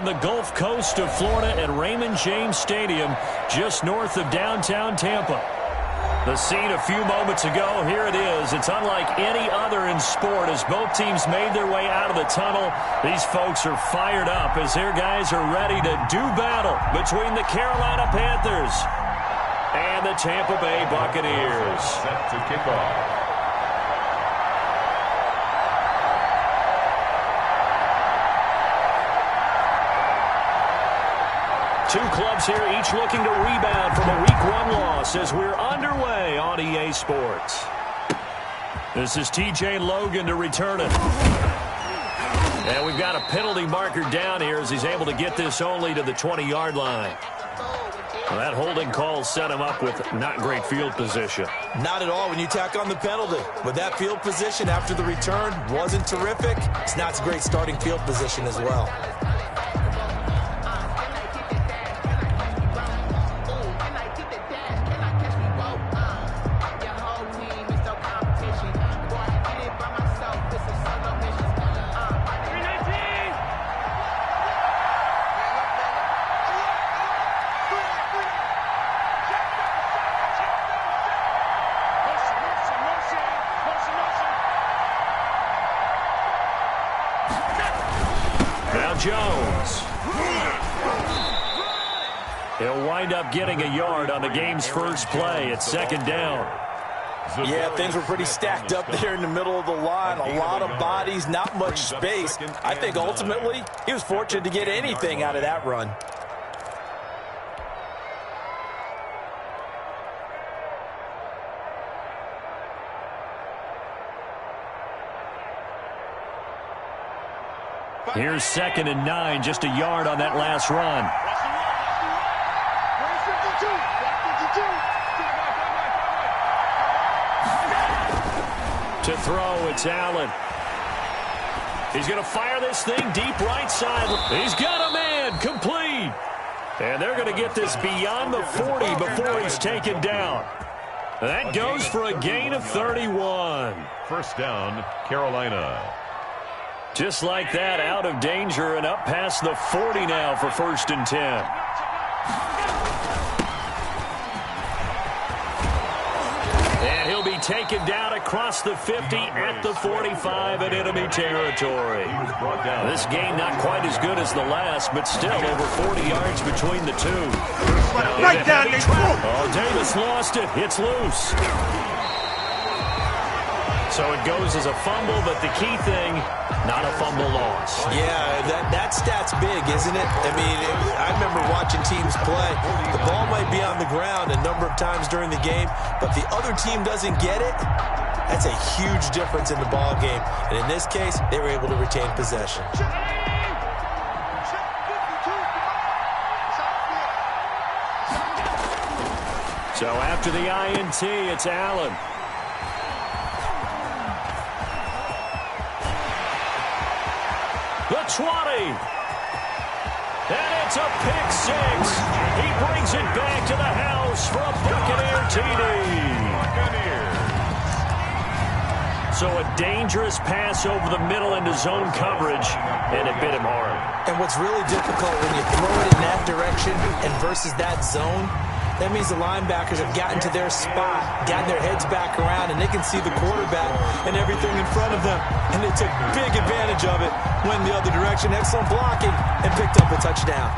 on the Gulf Coast of Florida at Raymond James Stadium, just north of downtown Tampa. The scene a few moments ago, here it is. It's unlike any other in sport as both teams made their way out of the tunnel. These folks are fired up as their guys are ready to do battle between the Carolina Panthers and the Tampa Bay Buccaneers. Set to kick off. Two clubs here, each looking to rebound from a Week 1 loss as we're underway on EA Sports. This is TJ Logan to return it. And we've got a penalty marker down here as he's able to get this only to the 20-yard line. Well, that holding call set him up with not great field position. Not at all when you tack on the penalty. With that field position after the return wasn't terrific, it's not a great starting field position as well. Jones. He'll wind up getting a yard on the game's first play at second down. Yeah, things were pretty stacked up there in the middle of the line. A lot of bodies, not much space. I think ultimately he was fortunate to get anything out of that run. Here's 2nd and 9, just a yard on that last run. To throw, it's Allen. He's going to fire this thing deep right side. He's got a man, complete. And they're going to get this beyond the 40 before he's taken down. That goes for a gain of 31. First down, Carolina. Just like that, out of danger and up past the 40 now for 1st and 10. And he'll be taken down across the 50 at the 45 in enemy territory. This game not quite as good as the last, but still over 40 yards between the two. Right down the Oh, Davis lost it. It's loose. So it goes as a fumble, but the key thing, not a fumble loss. Yeah, that stat's big, isn't it? I mean, I remember watching teams play. The ball might be on the ground a number of times during the game, but the other team doesn't get it. That's a huge difference in the ball game. And in this case, they were able to retain possession. So after the INT, it's Allen. The 20. And it's a pick six. He brings it back to the house for a Buccaneer TD. So a dangerous pass over the middle into zone coverage, and it bit him hard. And what's really difficult when you throw it in that direction and versus that zone, that means the linebackers have gotten to their spot, gotten their heads back around, and they can see the quarterback and everything in front of them. And they took big advantage of it, went the other direction, excellent blocking, and picked up a touchdown.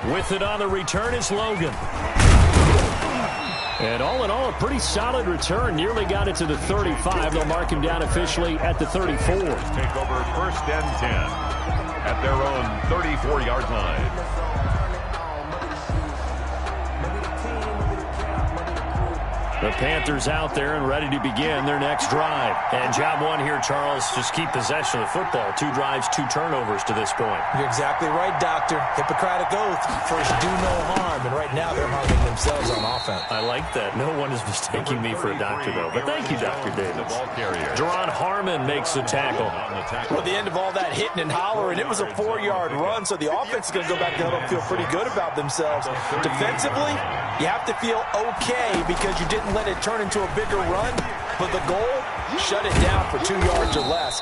With it on the return is Logan. And all in all, a pretty solid return. Nearly got it to the 35. They'll mark him down officially at the 34. Take over 1st and 10 at their own 34-yard line. The Panthers out there and ready to begin their next drive. And job one here, Charles, just keep possession of the football. 2 drives, 2 turnovers to this point. You're exactly right, Doctor. Hippocratic oath. First, do no harm. And right now, they're harming themselves on offense. I like that. No one is mistaking me for a doctor, though. But thank you, Dr. Davis. Jerron Harmon makes the tackle. Well, at the end of all that hitting and hollering, it was a 4-yard run, so the offense is going to go back to huddle and feel pretty good about themselves. Defensively, you have to feel okay because you didn't let it turn into a bigger run, but the goal, shut it down for 2 yards or less.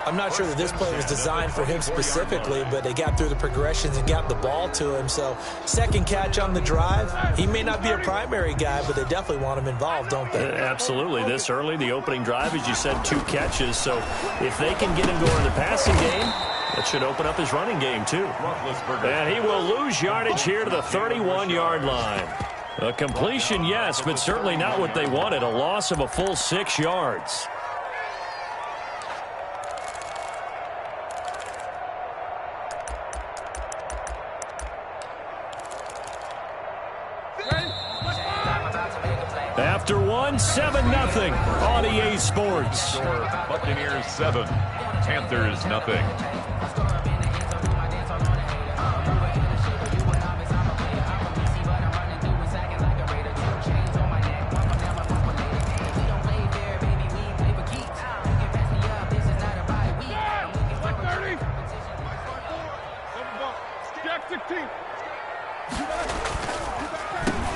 I'm not sure that this play was designed for him specifically, but they got through the progressions and got the ball to him. So second catch on the drive. He may not be a primary guy, but they definitely want him involved, don't they? Absolutely. This early, the opening drive, as you said, 2 catches. So if they can get him going in the passing game, that should open up his running game, too. And he will lose yardage here to the 31-yard line. A completion, yes, but certainly not what they wanted. A loss of a full 6 yards. After one, 7-0 on EA Sports. Buccaneers 7, Panthers nothing.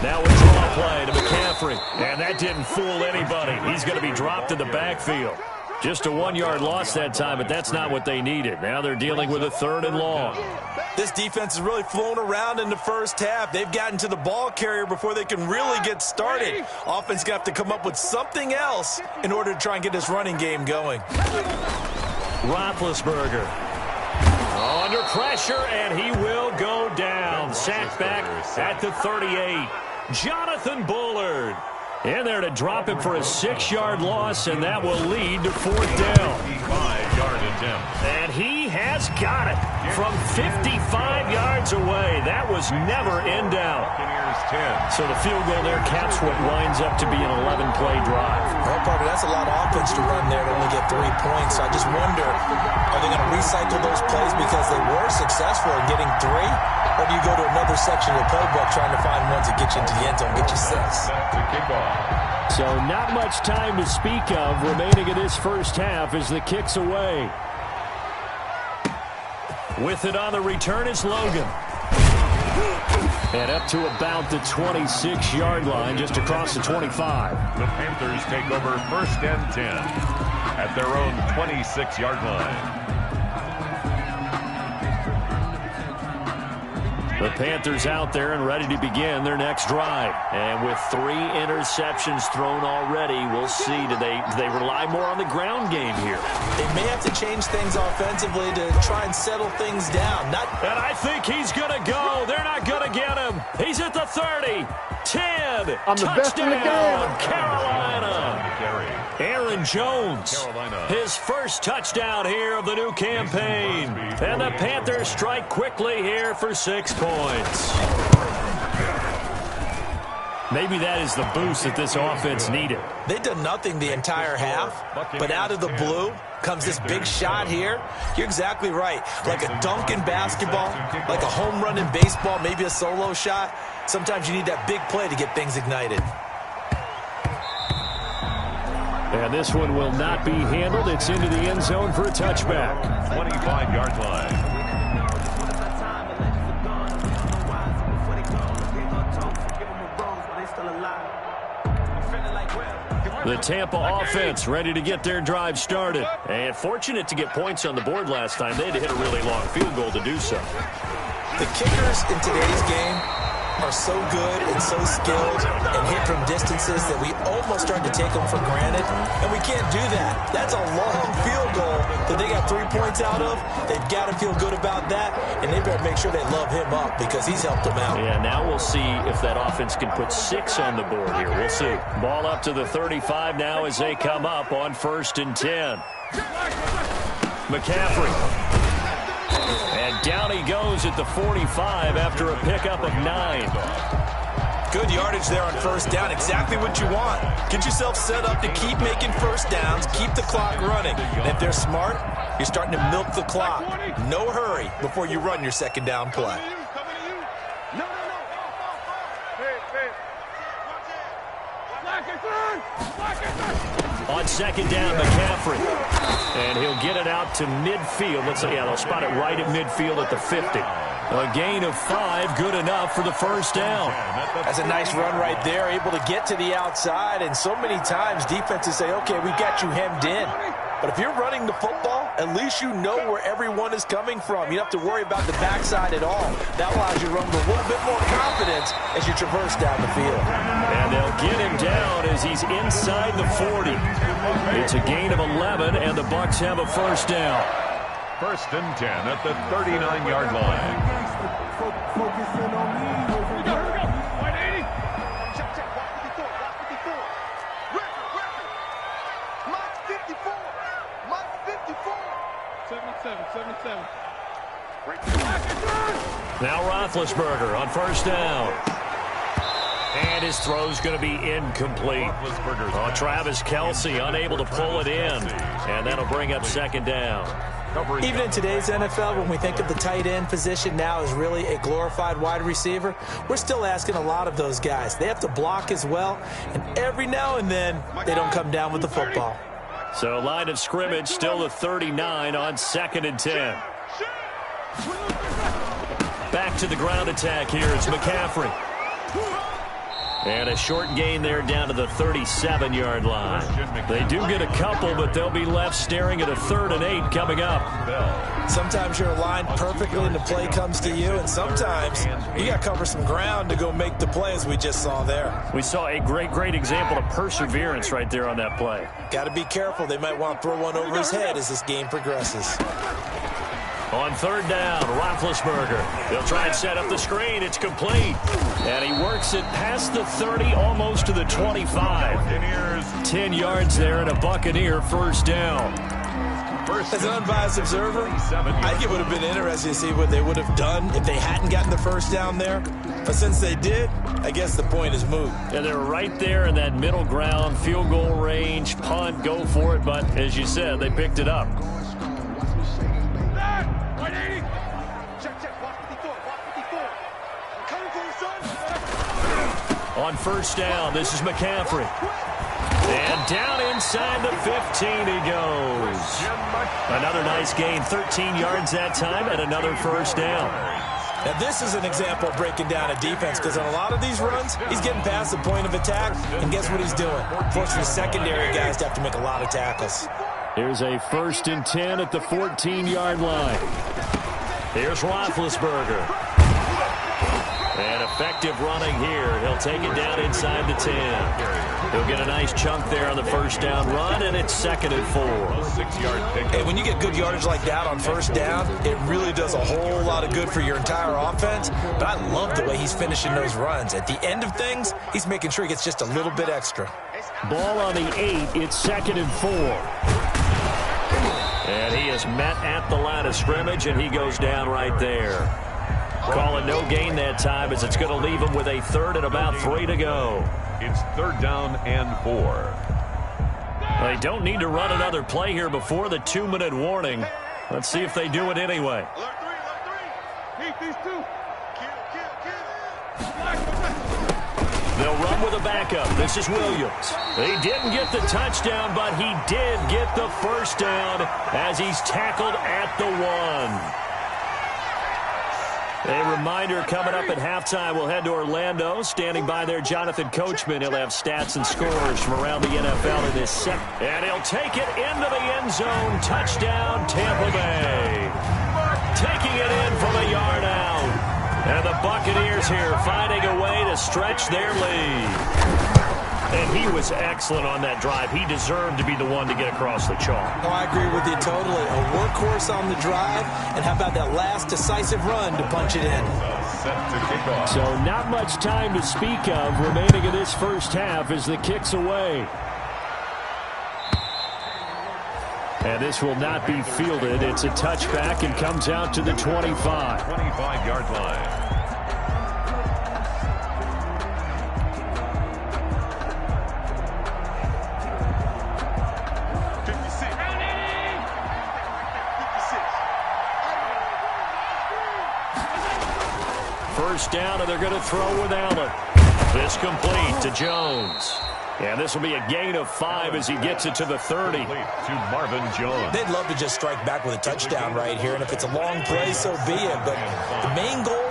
Now a draw play to McCaffrey, and that didn't fool anybody. He's going to be dropped in the backfield. Just a 1-yard loss that time, but that's not what they needed. Now they're dealing with a 3rd and long. This defense is really flown around in the first half. They've gotten to the ball carrier before they can really get started. Offense going to have to come up with something else in order to try and get this running game going. Roethlisberger under pressure, and he will go down. Sacked back at the 38. Jonathan Bullard in there to drop him for a 6-yard loss, and that will lead to 4th down. 55-yard attempt. And he has got it from 55 yards away. That was never in doubt. Buccaneers 10. So the field goal there caps what winds up to be an 11-play drive. Well, Parker, that's a lot of offense to run there to only get 3 points. So I just wonder, are they going to recycle those plays because they were successful in getting 3? Or do you go to another section of the playbook trying to find ones that get you into the end zone, get you 6? To kickoff. So not much time to speak of remaining in this first half as the kick's away. With it on the return is Logan. And up to about the 26-yard line, just across the 25. The Panthers take over 1st and 10 at their own 26-yard line. The Panthers out there and ready to begin their next drive. And with 3 interceptions thrown already, we'll see. Do they rely more on the ground game here? They may have to change things offensively to try and settle things down. And I think he's going to go. They're not going to get him. He's at the 30. 10. I'm the best in the game. Carolina. Aaron Jones. Carolina. His first touchdown here of the new campaign. And the Panthers strike quickly here for 6 points. Maybe that is the boost that this offense needed. They've done nothing the entire half, but out of the blue comes this big shot here. You're exactly right. Like a dunk in basketball, like a home run in baseball, maybe a solo shot. Sometimes you need that big play to get things ignited. And this one will not be handled. It's into the end zone for a touchback. 25-yard line. The Tampa offense ready to get their drive started. And fortunate to get points on the board last time. They had to hit a really long field goal to do so. The kickers in today's game are so good and so skilled and hit from distances that we almost start to take them for granted, and we can't do that. That's a long field goal that they got 3 points out of. They've got to feel good about that, and they better make sure they love him up because he's helped them out. Yeah, now we'll see if that offense can put 6 on the board here. We'll see. Ball up to the 35 now as they come up on 1st and 10. McCaffrey. And down he goes at the 45 after a pickup of 9. Good yardage there on 1st down. Exactly what you want. Get yourself set up to keep making 1st downs, keep the clock running. And if they're smart, you're starting to milk the clock. No hurry before you run your 2nd down play. On 2nd down, McCaffrey. And he'll get it out to midfield. Let's say, yeah, they'll spot it right at midfield at the 50. A gain of 5, good enough for the 1st down. That's a nice run right there, able to get to the outside. And so many times defenses say, okay, we got you hemmed in. But if you're running the football, at least you know where everyone is coming from. You don't have to worry about the backside at all. That allows you to run with a little bit more confidence as you traverse down the field. And they'll get him down as he's inside the 40. It's a gain of 11, and the Bucs have a first down. First and 10 at the 39-yard line. Focusing on me. Now Roethlisberger on first down. And his throw's going to be incomplete. Oh, Travis Kelce unable to pull it in. And that'll bring up second down. Even in today's NFL, when we think of the tight end position now as really a glorified wide receiver, we're still asking a lot of those guys. They have to block as well, and every now and then they don't come down with the football. So line of scrimmage still the 39 on 2nd and 10. Back to the ground attack here. It's McCaffrey. And a short gain there down to the 37-yard line. They do get a couple, but they'll be left staring at a 3rd and 8 coming up. Sometimes you're aligned perfectly and the play comes to you, and sometimes you got to cover some ground to go make the play, as we just saw there. We saw a great example of perseverance right there on that play. Got to be careful. They might want to throw one over his head as this game progresses. On 3rd down, Roethlisberger. They'll try and set up the screen. It's complete. And he works it past the 30, almost to the 25. 10 yards there and a Buccaneer first down. As an unbiased observer, I think it would have been interesting to see what they would have done if they hadn't gotten the first down there. But since they did, I guess the point is moot. And they're right there in that middle ground, field goal range, punt, go for it. But as you said, they picked it up. On first down, this is McCaffrey. And down inside the 15 he goes. Another nice gain, 13 yards that time, and another first down. Now this is an example of breaking down a defense, because on a lot of these runs, he's getting past the point of attack, and guess what he's doing? Forcing the secondary guys to have to make a lot of tackles. Here's a 1st and 10 at the 14-yard line. Here's Roethlisberger. And effective running here. He'll take it down inside the 10. He'll get a nice chunk there on the first down run, and it's 2nd and 4. 6-yard pick. Hey, when you get good yardage like that on first down, it really does a whole lot of good for your entire offense. But I love the way he's finishing those runs. At the end of things, he's making sure he gets just a little bit extra. Ball on the 8. It's 2nd and 4. And he is met at the line of scrimmage, and he goes down right there. Call it no gain that time, as it's going to leave him with a 3rd and about 3 to go. It's 3rd down and 4. They don't need to run another play here before the 2-minute warning. Let's see if they do it anyway. They'll run with a backup. This is Williams. He didn't get the touchdown, but he did get the first down as he's tackled at the 1. A reminder coming up at halftime, we'll head to Orlando. Standing by there, Jonathan Coachman. He'll have stats and scores from around the NFL in this set. And he'll take it into the end zone. Touchdown, Tampa Bay. Taking it in from a yard out. And the Buccaneers here finding a way to stretch their lead. And he was excellent on that drive. He deserved to be the one to get across the chalk. Oh, I agree with you totally. A workhorse on the drive, and how about that last decisive run to punch it in? Set to kick off. So not much time to speak of remaining in this first half as the kick's away. And this will not be fielded. It's a touchback and comes out to the 25. 25-yard line. First down, and they're going to throw with Allen. This complete to Jones. And this will be a gain of 5 as he gets it to the 30. To Marvin Jones. They'd love to just strike back with a touchdown right here, and if it's a long play, so be it. But the main goal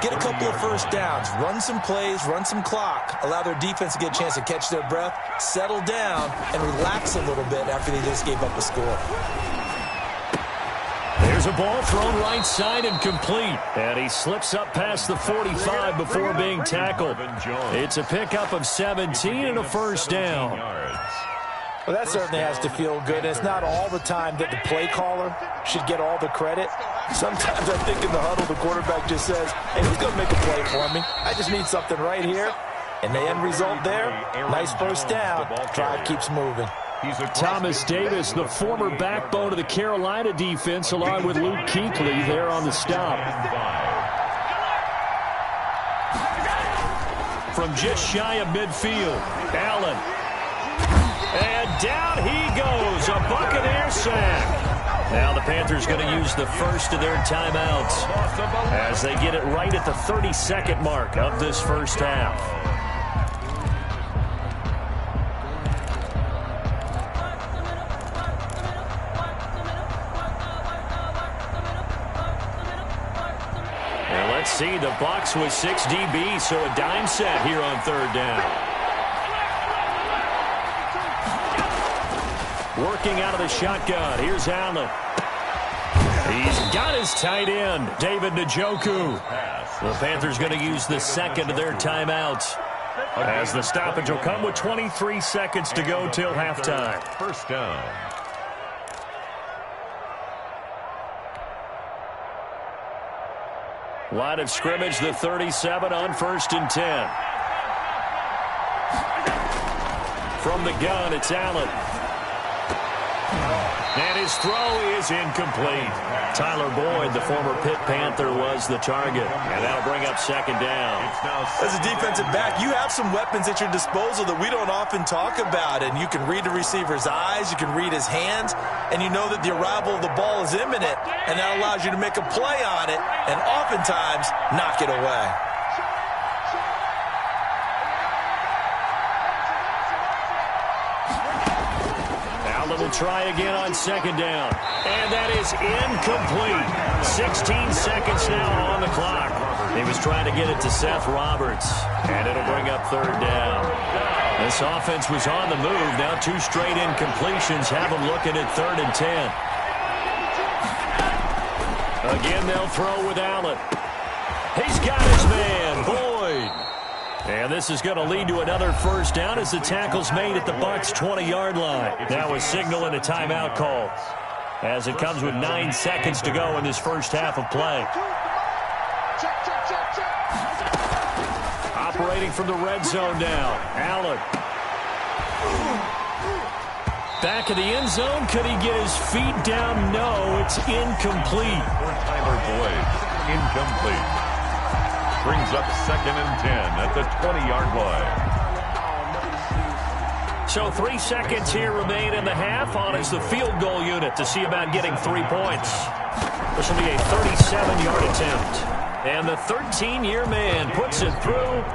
get a couple of first downs, run some plays, run some clock, allow their defense to get a chance to catch their breath, settle down, and relax a little bit after they just gave up a score. There's a ball thrown right side and complete. And he slips up past the 45 before being tackled. It's a pickup of 17 and a first down. Well, that certainly has to feel good. It's not all the time that the play caller should get all the credit. Sometimes I think in the huddle, the quarterback just says, hey, who's going to make a play for me? I just need something right here. And the end result there, nice first down. Drive keeps moving. Thomas Davis, the former backbone of the Carolina defense, along with Luke Kuechly there on the stop. From just shy of midfield, Allen. And down he goes, a Buccaneer sack. Now the Panthers going to use the first of their timeouts as they get it right at the 32nd mark of this first half. Let's see, the Bucs with 6 DBs, so a dime set here on third down. Working out of the shotgun. Here's Allen. He's got his tight end, David Njoku. The Panthers going to use the second of their timeouts, as the stoppage will come with 23 seconds to go till halftime. First down. Line of scrimmage, the 37 on 1st and 10. From the gun, it's Allen. And his throw is incomplete. Tyler Boyd, the former Pitt Panther, was the target. And that'll bring up second down. As a defensive back, you have some weapons at your disposal that we don't often talk about. And you can read the receiver's eyes, you can read his hands, and you know that the arrival of the ball is imminent. And that allows you to make a play on it and oftentimes knock it away. Will try again on second down. And that is incomplete. 16 seconds now on the clock. He was trying to get it to Seth Roberts. And it'll bring up third down. This offense was on the move. Now 2 straight incompletions have them looking at 3rd and 10. Again, they'll throw with Allen. He's got his man, Boyd. And this is going to lead to another first down as the tackle's made at the Bucs' 20-yard line. Now a signal and a timeout call as it comes with 9 seconds to go in this first half of play. Operating from the red zone now, Allen. Back of the end zone. Could he get his feet down? No, it's incomplete. Tyler Boyd, incomplete. Brings up 2nd and 10 at the 20-yard line. So 3 seconds here remain in the half. On is the field goal unit to see about getting 3 points. This will be a 37-yard attempt. And the 13-year man puts it through.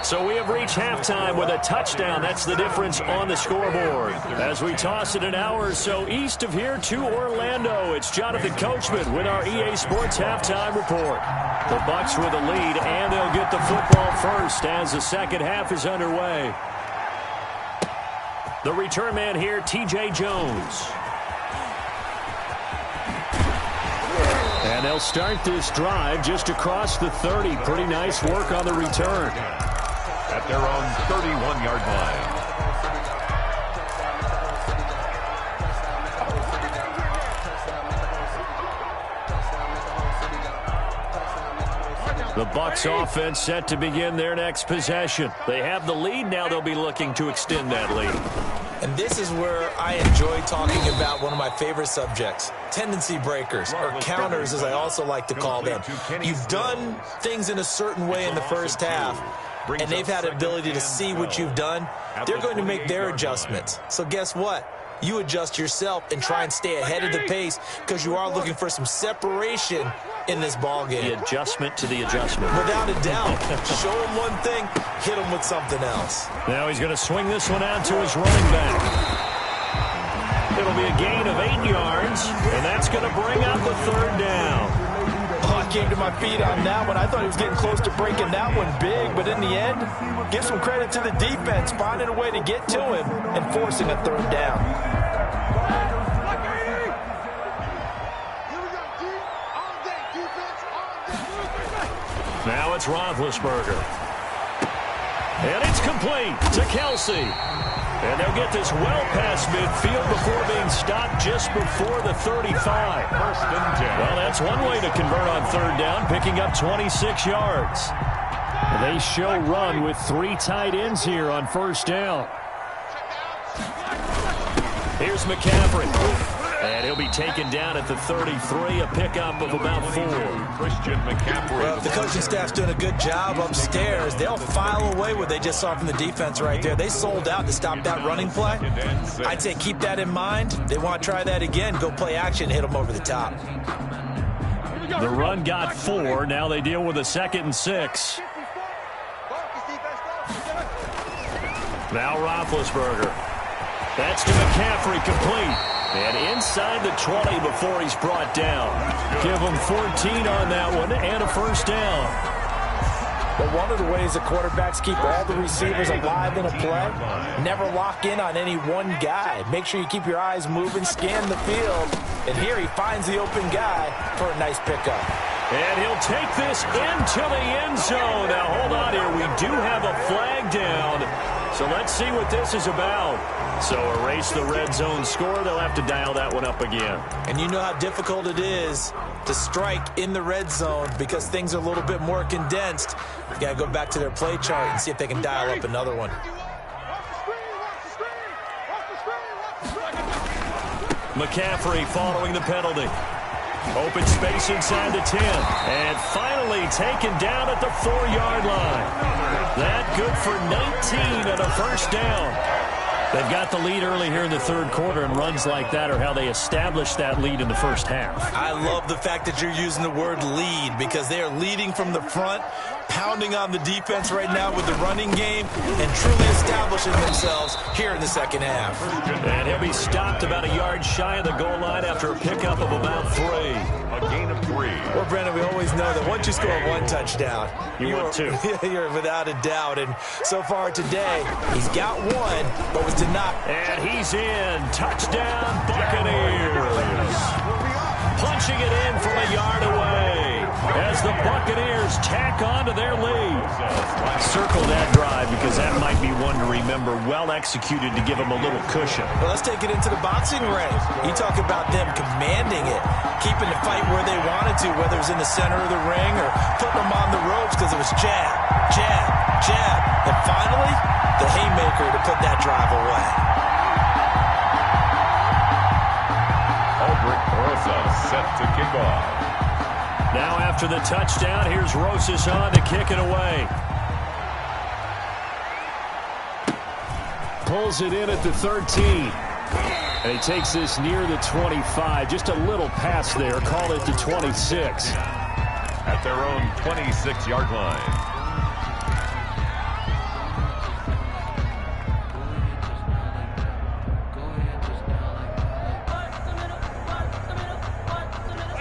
So we have reached halftime with a touchdown. That's the difference on the scoreboard. As we toss it an hour or so east of here to Orlando, it's Jonathan Coachman with our EA Sports Halftime Report. The Bucs with a lead, and they'll get the football first as the second half is underway. The return man here, T.J. Jones. And they'll start this drive just across the 30. Pretty nice work on the return. At their own 31-yard line. The Bucs offense set to begin their next possession. They have the lead. Now they'll be looking to extend that lead. And this is where I enjoy talking about one of my favorite subjects, tendency breakers, or counters as I also like to call them. You've done things in a certain way in the first half, and they've had the ability to see what you've done. They're going to make their adjustments. So guess what? You adjust yourself and try and stay ahead of the pace because you are looking for some separation in this ball game. The adjustment to the adjustment. Without a doubt. Show him one thing, hit him with something else. Now he's going to swing this one out to his running back. It'll be a gain of 8 yards, and that's going to bring up the third down. Oh, I came to my feet on that one. I thought he was getting close to breaking that one big, but in the end, give some credit to the defense, finding a way to get to him and forcing a third down. Now it's Roethlisberger. And it's complete to Kelsey. And they'll get this well past midfield before being stopped just before the 35. First and 10. Well, that's one way to convert on third down, picking up 26 yards. They show run with 3 tight ends here on first down. Here's McCaffrey. And he'll be taken down at the 33, a pickup of about 4. Christian McCaffrey. Well, if the coaching staff's doing a good job upstairs, they'll file away what they just saw from the defense right there. They sold out to stop that running play. I'd say keep that in mind. They want to try that again. Go play action, hit them over the top. The run got 4. Now they deal with a 2nd and 6. Now Roethlisberger. That's to McCaffrey, complete. And inside the 20 before he's brought down. Give him 14 on that one and a first down. But one of the ways the quarterbacks keep all the receivers alive in a play, never lock in on any one guy. Make sure you keep your eyes moving, scan the field. And here he finds the open guy for a nice pickup. And he'll take this into the end zone. Now, hold on here. We do have a flag down. So let's see what this is about. So erase the red zone score. They'll have to dial that one up again. And you know how difficult it is to strike in the red zone because things are a little bit more condensed. You got to go back to their play chart and see if they can dial up another one. McCaffrey following the penalty. Open space inside the 10. And finally taken down at the 4-yard line. That good for 19 and a first down. They've got the lead early here in the third quarter, and runs like that are how they establish that lead in the first half. I love the fact that you're using the word lead because they are leading from the front, pounding on the defense right now with the running game, and truly establishing themselves here in the second half. And he'll be stopped about a yard shy of the goal line after a pickup of about 3. A gain of 3. Well, Brandon, we always know that once you score 1 touchdown, you want 2. You're without a doubt. And so far today, he's got 1, but was denied. And he's in. Touchdown, Buccaneers. Punching it in from a yard away as the Buccaneers tack on to their lead. Circle that drive because that might be one to remember. Well executed to give them a little cushion. Well, let's take it into the boxing ring. You talk about them commanding it, keeping the fight where they wanted to, whether it was in the center of the ring or putting them on the ropes because it was jab, jab, jab. And finally, the haymaker to put that drive away. Albert Rosa set to kick off. Now after the touchdown, here's Rosas on to kick it away. Pulls it in at the 13. And he takes this near the 25. Just a little pass there. Call it the 26. At their own 26-yard line.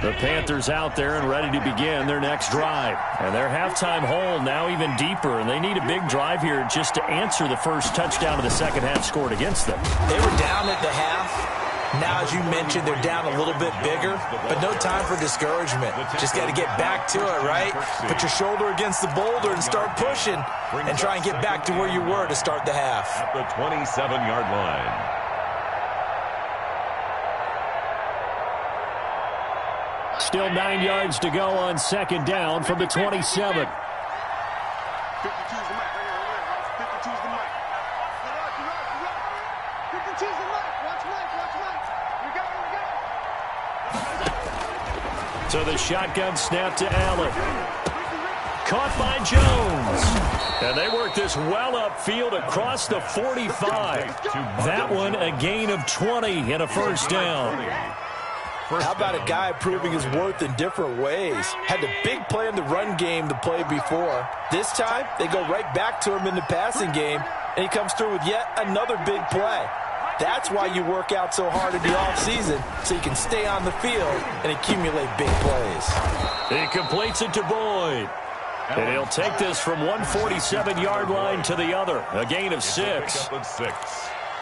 The Panthers out there and ready to begin their next drive. And their halftime hole now even deeper. And they need a big drive here just to answer the first touchdown of the second half scored against them. They were down at the half. Now, as you mentioned, they're down a little bit bigger. But no time for discouragement. Just got to get back to it, right? Put your shoulder against the boulder and start pushing. And try and get back to where you were to start the half. At the 27-yard line. Still 9 yards to go on second down from the 27. 52's the mic. 52's the mic. 52's the mic. Watch mic. We got. So the shotgun snap to Allen. Caught by Jones. And they work this well upfield across the 45. That one a gain of 20 and a first down. How about a guy proving his worth in different ways? Had the big play in the run game the play before. This time, they go right back to him in the passing game, and he comes through with yet another big play. That's why you work out so hard in the offseason, so you can stay on the field and accumulate big plays. He completes it to Boyd. And he'll take this from 147-yard line to the other. A gain of 6.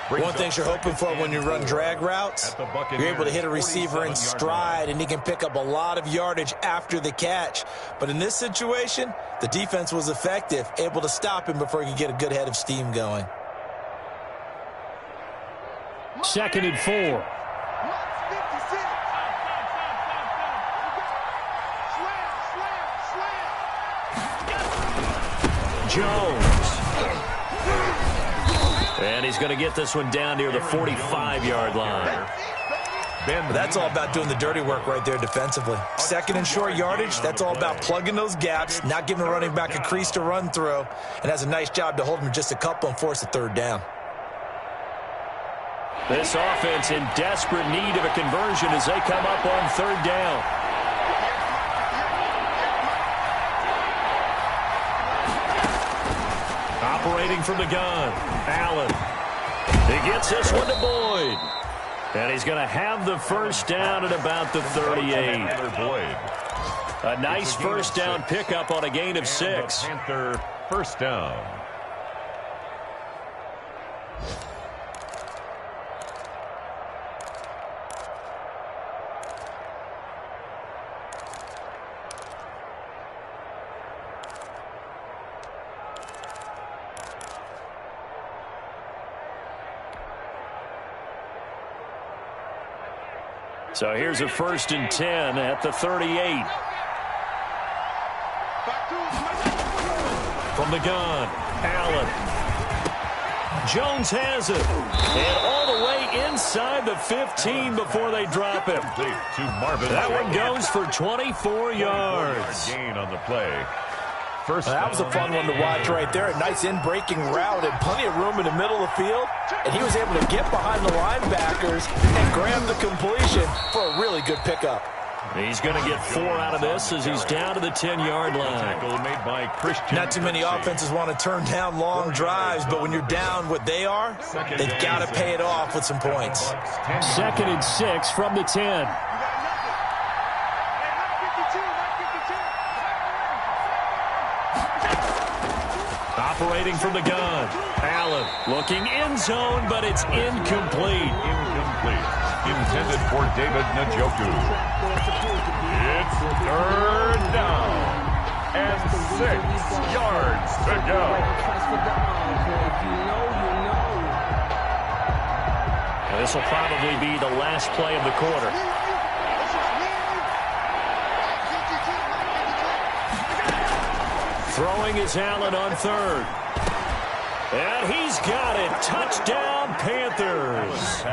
One thing you're hoping for when you run drag routes, you're able to hit a receiver in stride, and he can pick up a lot of yardage after the catch. But in this situation, the defense was effective, able to stop him before he could get a good head of steam going. 2nd and 4. Jones. And he's going to get this one down near the 45-yard line. That's all about doing the dirty work right there defensively. 2nd and short yardage, that's all about plugging those gaps, not giving a running back a crease to run through, and has a nice job to hold him just a couple and force a 3rd down. This offense in desperate need of a conversion as they come up on 3rd down. Operating from the gun, Allen. He gets this one to Boyd. And he's going to have the 1st down at about the 38. A nice 1st down pickup on a gain of 6. Panther 1st down. So here's a 1st and 10 at the 38. From the gun, Allen. Jones has it. And all the way inside the 15 before they drop him. That one goes for 24 yards. Gain on the play. That was a fun one to watch right there. A nice in-breaking route and plenty of room in the middle of the field. And he was able to get behind the linebackers and grab the completion for a really good pickup. He's going to get 4 out of this as he's down to the 10-yard line. Made by Christian. Not too many offenses want to turn down long drives, but when you're down what they are, they've got to pay it off with some points. 2nd and 6 from the 10. Operating from the gun. Allen looking end zone, but it's incomplete. Intended for David Njoku. It's 3rd down and 6 yards to go. Now, this will probably be the last play of the quarter. Throwing is Allen on 3rd. And he's got it. Touchdown, Panthers.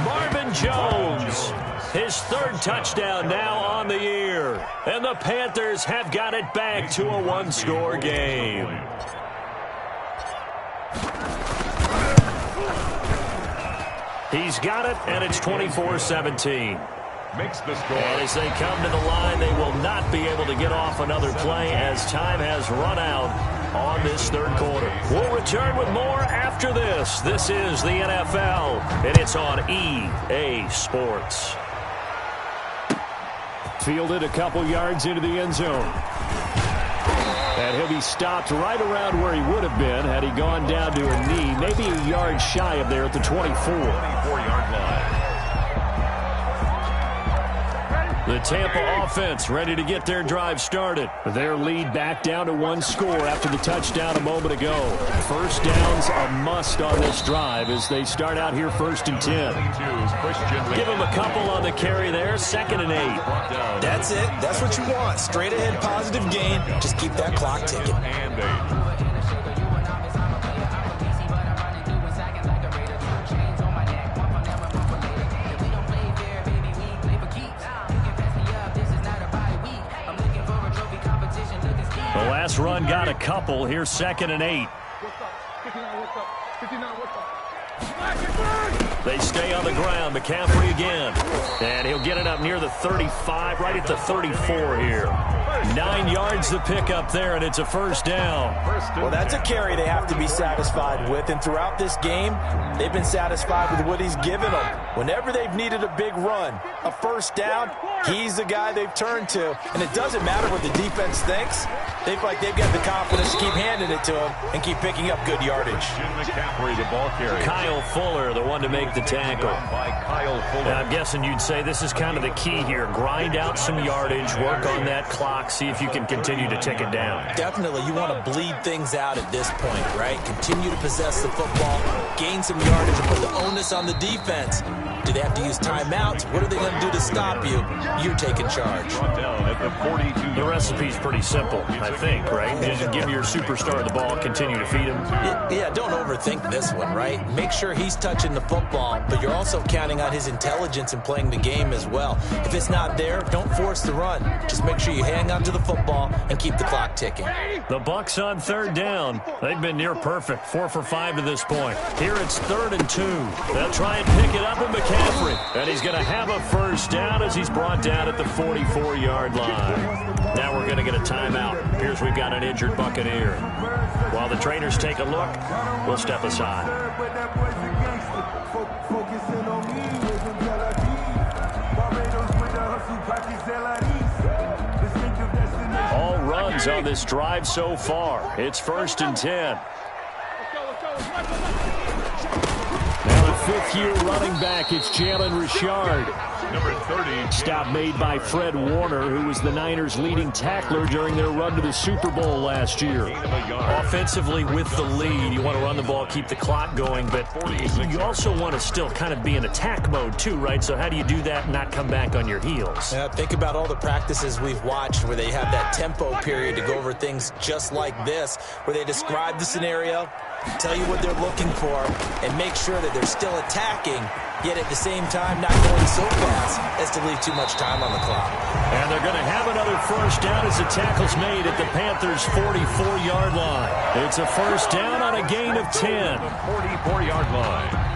Marvin Jones, his 3rd touchdown now on the year. And the Panthers have got it back to a 1-score game. He's got it, and it's 24-17. Makes the score. And as they come to the line, they will not be able to get off another play as time has run out on this 3rd quarter. We'll return with more after this. This is the NFL, and it's on EA Sports. Fielded a couple yards into the end zone. And he'll be stopped right around where he would have been had he gone down to a knee, maybe a yard shy of there at the 24-yard line. The Tampa offense ready to get their drive started. Their lead back down to 1 score after the touchdown a moment ago. 1st down's a must on this drive as they start out here 1st and 10. Give them a couple on the carry there. 2nd and 8. That's it. That's what you want. Straight ahead positive gain. Just keep that clock ticking. And 8. The last run got a couple. Here's 2nd and 8. They stay on the ground. McCaffrey again. And he'll get it up near the 35, right at the 34 here. 9 yards to pick up there, and it's a first down. Well, that's a carry they have to be satisfied with, and throughout this game, they've been satisfied with what he's given them. Whenever they've needed a big run, a first down, he's the guy they've turned to, and it doesn't matter what the defense thinks. They feel like they've got the confidence to keep handing it to him and keep picking up good yardage. The ball carrier. Kyle Fuller, the one to make the tackle. I'm guessing you'd say this is kind of the key here. Grind out some yardage, work on that clock, see if you can continue to tick it down. Definitely, you want to bleed things out at this point, right? Continue to possess the football, gain some yardage, and put the onus on the defense. Do they have to use timeouts? What are they going to do to stop you? You're taking charge. The recipe's pretty simple, I think, right? Just give your superstar the ball, continue to feed him. Yeah, don't overthink this one, right? Make sure he's touching the football, but you're also counting on his intelligence in playing the game as well. If it's not there, don't force the run. Just make sure you hang on to the football and keep the clock ticking. The Bucs on third down. They've been near perfect, 4 for 5 to this point. Here it's 3rd and 2. They'll try and pick it up in McCaffrey, and he's going to have a first down as he's brought down at the 44-yard line. Now we're going to get a timeout. Appears we've got an injured Buccaneer. While the trainers take a look, we'll step aside. All runs on this drive so far. It's 1st and 10. Now the 5th-year running back, it's Jalen Richard. Number 30. Stop made by Fred Warner, who was the Niners' leading tackler during their run to the Super Bowl last year. Offensively with the lead, you want to run the ball, keep the clock going, but you also want to still kind of be in attack mode too, right? So how do you do that and not come back on your heels? Yeah, think about all the practices we've watched where they have that tempo period to go over things just like this, where they describe the scenario, tell you what they're looking for, and make sure that they're still attacking, yet at the same time not going so fast as to leave too much time on the clock. And they're going to have another first down as the tackle's made at the Panthers' 44-yard line. It's a first down on a gain of 10. 44-yard line.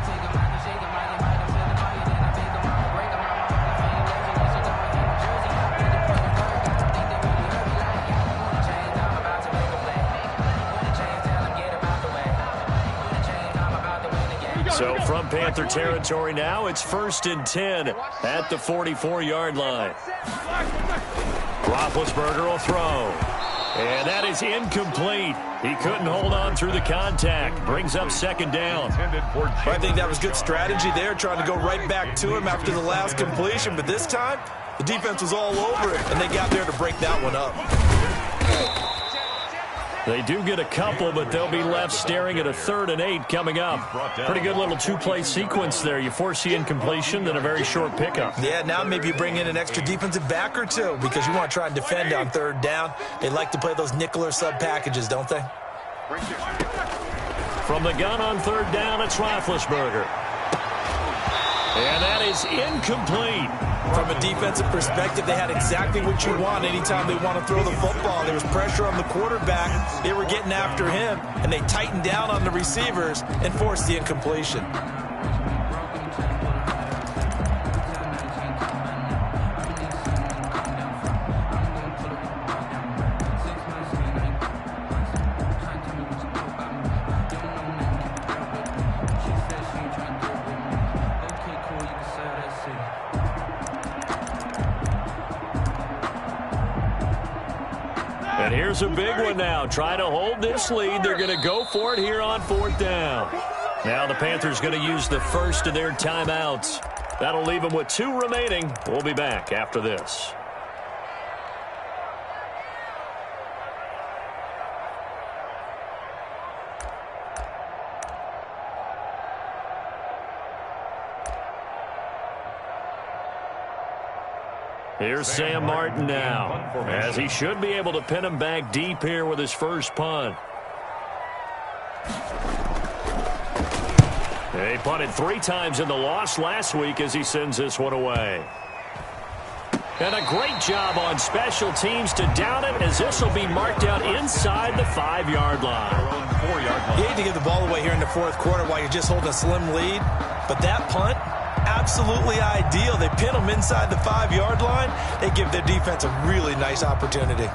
So from Panther territory now, it's 1st and 10 at the 44-yard line. Roethlisberger will throw. And that is incomplete. He couldn't hold on through the contact. Brings up 2nd down. I think that was good strategy there, trying to go right back to him after the last completion. But this time, the defense was all over it, and they got there to break that one up. They do get a couple, but they'll be left staring at a 3rd and 8 coming up. Pretty good little 2-play sequence there. You force the incompletion, then a very short pickup. Yeah, now maybe you bring in an extra defensive back or two because you want to try and defend on 3rd down. They like to play those nickel or sub packages, don't they? From the gun on 3rd down, it's Roethlisberger. And that is incomplete. From a defensive perspective, they had exactly what you want anytime they want to throw the football. There was pressure on the quarterback. They were getting after him, and they tightened down on the receivers and forced the incompletion. And here's a big one now. Try to hold this lead. They're going to go for it here on 4th down. Now the Panthers going to use the first of their timeouts. That'll leave them with 2 remaining. We'll be back after this. Here's Sam Martin now, as he should be able to pin him back deep here with his first punt. He punted 3 times in the loss last week as he sends this one away. And a great job on special teams to down it, as this will be marked out inside the 5-yard line. You hate to give the ball away here in the 4th quarter while you're just holding a slim lead, but that punt, absolutely ideal. They pin them inside the 5-yard line. They give their defense a really nice opportunity.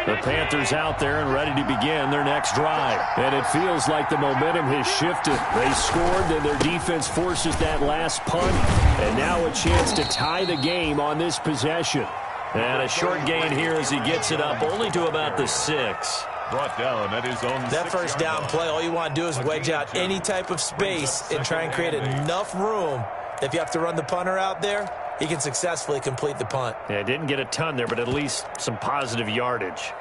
The Panthers out there and ready to begin their next drive. And it feels like the momentum has shifted. They scored, and their defense forces that last punt. And now a chance to tie the game on this possession. And a short gain here as he gets it up only to about the 6. Brought down at his own. That first down play, all you want to do is wedge out any type of space and try and create enough room. If you have to run the punter out there, he can successfully complete the punt. Yeah, didn't get a ton there, but at least some positive yardage.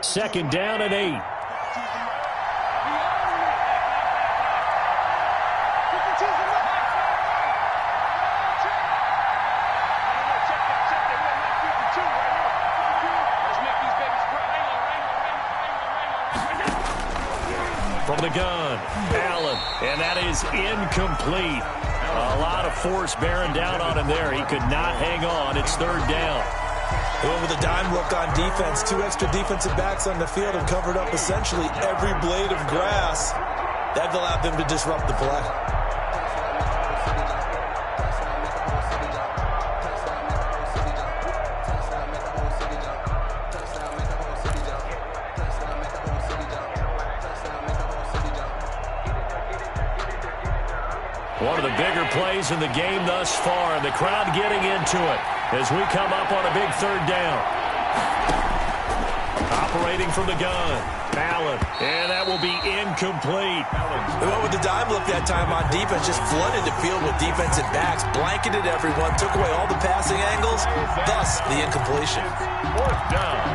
Second down and 8. From the gun, Allen, and that is incomplete. A lot of force bearing down on him there. He could not hang on. It's third down. They went with a dime look on defense. 2 extra defensive backs on the field and covered up essentially every blade of grass. That allowed them to disrupt the play. One of the bigger plays in the game thus far, and the crowd getting into it as we come up on a big third down. Operating from the gun, Allen, and that will be incomplete. They went with the dime look that time on defense, just flooded the field with defensive backs, blanketed everyone, took away all the passing angles, thus the incompletion. Fourth down.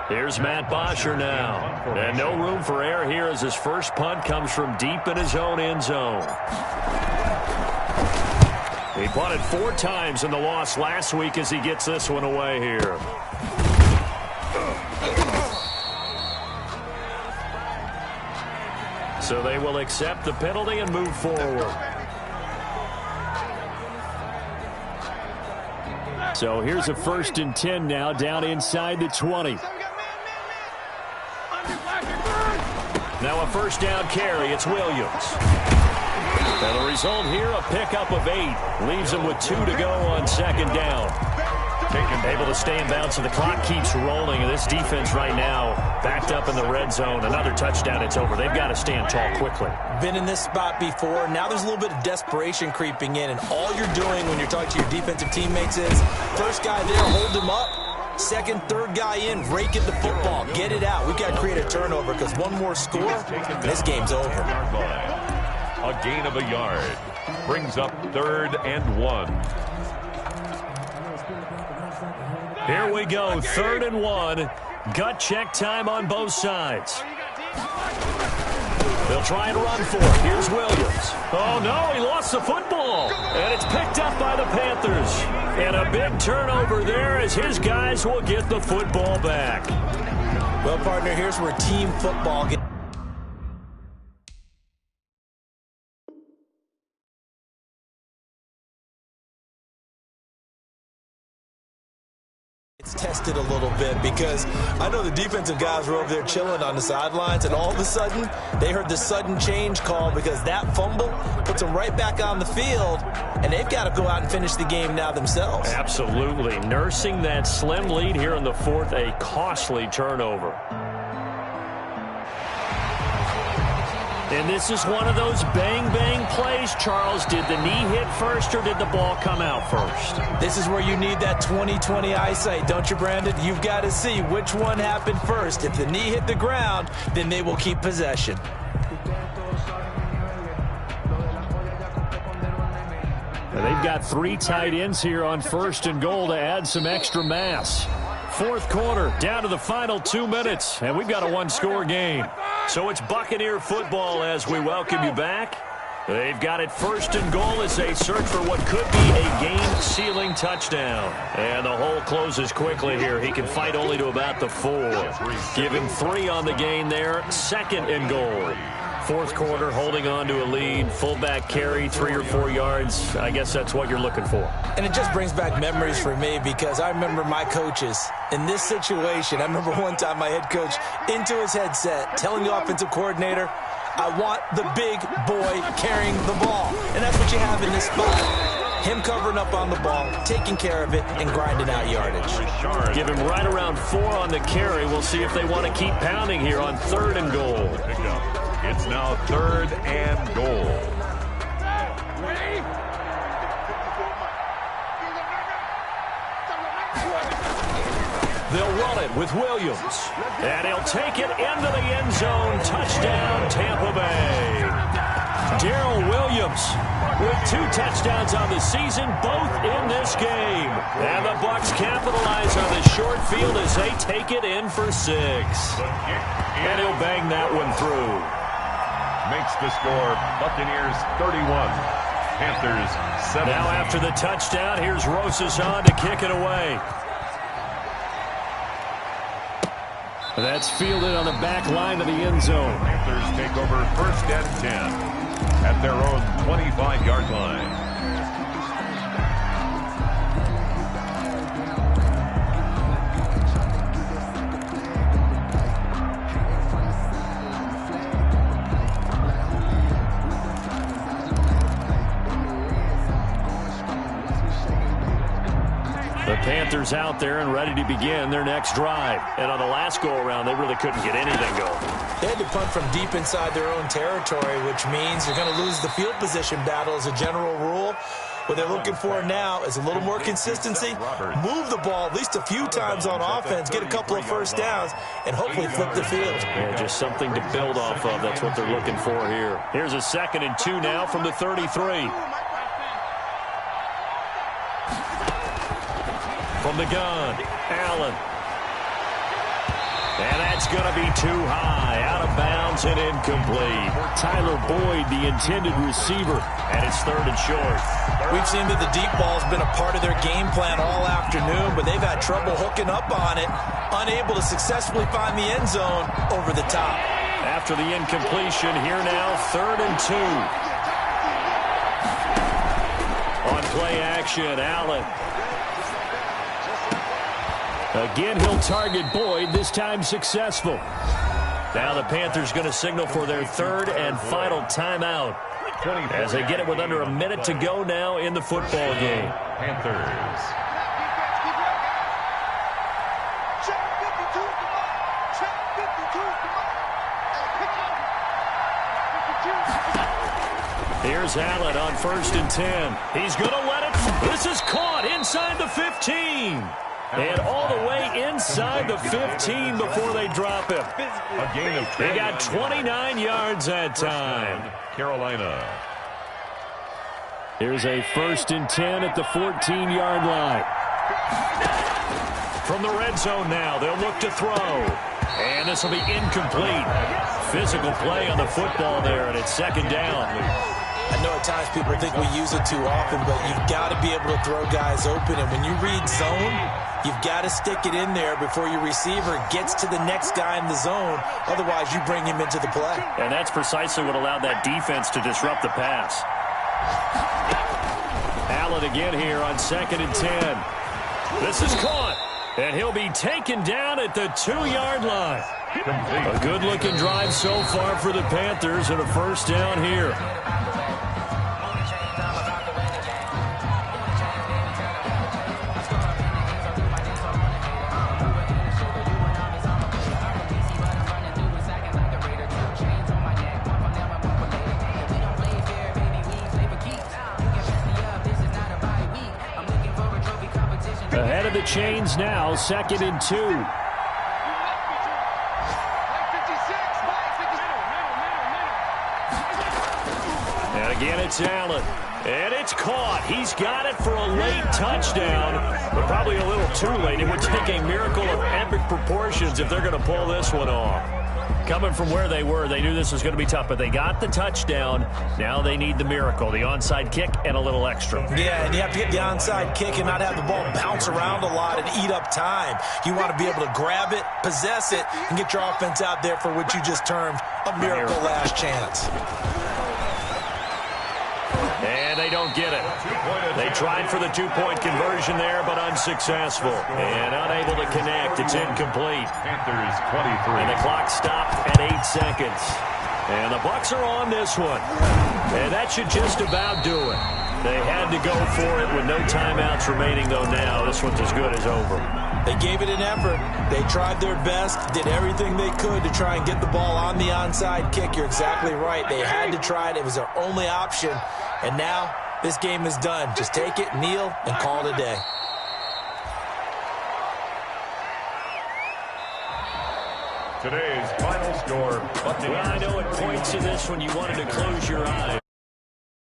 Here's Matt Bosher now. And no room for error here as his first punt comes from deep in his own end zone. He punted 4 times in the loss last week as he gets this one away here. So they will accept the penalty and move forward. So here's a 1st and 10 now down inside the 20. Now a first down carry. It's Williams. And the result here, a pickup of 8. Leaves him with 2 to go on second down. Able to stay in bounds, so the clock keeps rolling. And this defense right now backed up in the red zone. Another touchdown, it's over. They've got to stand tall quickly. Been in this spot before. Now there's a little bit of desperation creeping in. And all you're doing when you're talking to your defensive teammates is, first guy there, hold him up. Second, third guy in, rake at the football. Get it out. We've got to create a turnover because one more score, this game's over. A gain of a yard. Brings up 3rd and 1. Here we go, 3rd and 1. Gut check time on both sides. They'll try and run for it. Here's Williams. Oh, no, he lost the football. And it's picked up by the Panthers. And a big turnover there as his guys will get the football back. Well, partner, here's where team football gets. It's tested a little bit because I know the defensive guys were over there chilling on the sidelines, and all of a sudden they heard the sudden change call because that fumble puts them right back on the field, and they've got to go out and finish the game now themselves. Absolutely. Nursing that slim lead here in the 4th, a costly turnover. And this is one of those bang-bang plays, Charles. Did the knee hit first or did the ball come out first? This is where you need that 20/20 eyesight, don't you, Brandon? You've got to see which one happened first. If the knee hit the ground, then they will keep possession. And they've got 3 tight ends here on 1st and goal to add some extra mass. Fourth quarter, down to the final 2 minutes, and we've got a one-score game. So it's Buccaneer football as we welcome you back. They've got it first and goal as they search for what could be a game-sealing touchdown. And the hole closes quickly here. He can fight only to about the 4. Give him 3 on the gain there. Second and goal. Fourth quarter, holding on to a lead. Fullback carry, 3 or 4 yards. I guess that's what you're looking for. And it just brings back memories for me because I remember my coaches in this situation. I remember one time my head coach into his headset telling the offensive coordinator, I want the big boy carrying the ball. And that's what you have in this spot. Him covering up on the ball, taking care of it, and grinding out yardage. Give him right around 4 on the carry. We'll see if they want to keep pounding here on third and goal. It's now third and goal. They'll run it with Williams. And he'll take it into the end zone. Touchdown, Tampa Bay. Darrell Williams with 2 touchdowns on the season, both in this game. And the Bucs capitalize on the short field as they take it in for 6. And he'll bang that one through. Makes the score Buccaneers 31, Panthers 7. Now after the touchdown, here's Rosas on to kick it away. That's fielded on the back line of the end zone. Panthers take over first and 10 at their own 25-yard line. The Panthers out there and ready to begin their next drive. And on the last go-around, they really couldn't get anything going. They had to punt from deep inside their own territory, which means you're going to lose the field position battle as a general rule. What they're looking for now is a little more consistency, move the ball at least a few times on offense, get a couple of first downs, and hopefully flip the field. Yeah, just something to build off of. That's what they're looking for here. Here's a 2nd and 2 now from the 33. From the gun, Allen. And that's going to be too high, out of bounds and incomplete. Tyler Boyd, the intended receiver, and it's 3rd and short. We've seen that the deep ball's been a part of their game plan all afternoon, but they've had trouble hooking up on it, unable to successfully find the end zone over the top. After the incompletion, here now, 3rd and 2. On play action, Allen. Again, he'll target Boyd, this time successful. Now the Panthers going to signal for their 3rd and final timeout as they get it with under a minute to go now in the football game. Panthers. Here's Allen on 1st and 10. He's going to let it. This is caught inside the 15. And all the way inside the 15 before they drop him. A gain of 20. They got 29 yards that time. Carolina. Here's a 1st and 10 at the 14-yard line. From the red zone now, they'll look to throw. And this will be incomplete. Physical play on the football there, and it's 2nd down. I know at times people think we use it too often, but you've got to be able to throw guys open. And when you read zone, you've got to stick it in there before your receiver gets to the next guy in the zone. Otherwise, you bring him into the play. And that's precisely what allowed that defense to disrupt the pass. Allen again here on 2nd and 10. This is caught, and he'll be taken down at the 2-yard line. A good-looking drive so far for the Panthers and a 1st down here. Ahead of the chains now, 2nd and 2. And again, it's Allen. And it's caught. He's got it for a late touchdown, but probably a little too late. It would take a miracle of epic proportions if they're going to pull this one off. Coming from where they were, they knew this was going to be tough, but they got the touchdown. Now they need the miracle, the onside kick and a little extra. Yeah, and you have to get the onside kick and not have the ball bounce around a lot and eat up time. You want to be able to grab it, possess it, and get your offense out there for what you just termed a miracle last chance. And they don't get it. They tried for the two-point conversion there, but unsuccessful. And unable to connect. It's incomplete. Panthers 23. And the clock stopped at 8 seconds. And the Bucs are on this one. And that should just about do it. They had to go for it with no timeouts remaining, though now this one's as good as over. They gave it an effort. They tried their best, did everything they could to try and get the ball on the onside kick. You're exactly right. They had to try it. It was their only option. And now this game is done. Just take it, kneel, and call it a day. Today's final score. Well, I know it points to this when you wanted to close your eyes.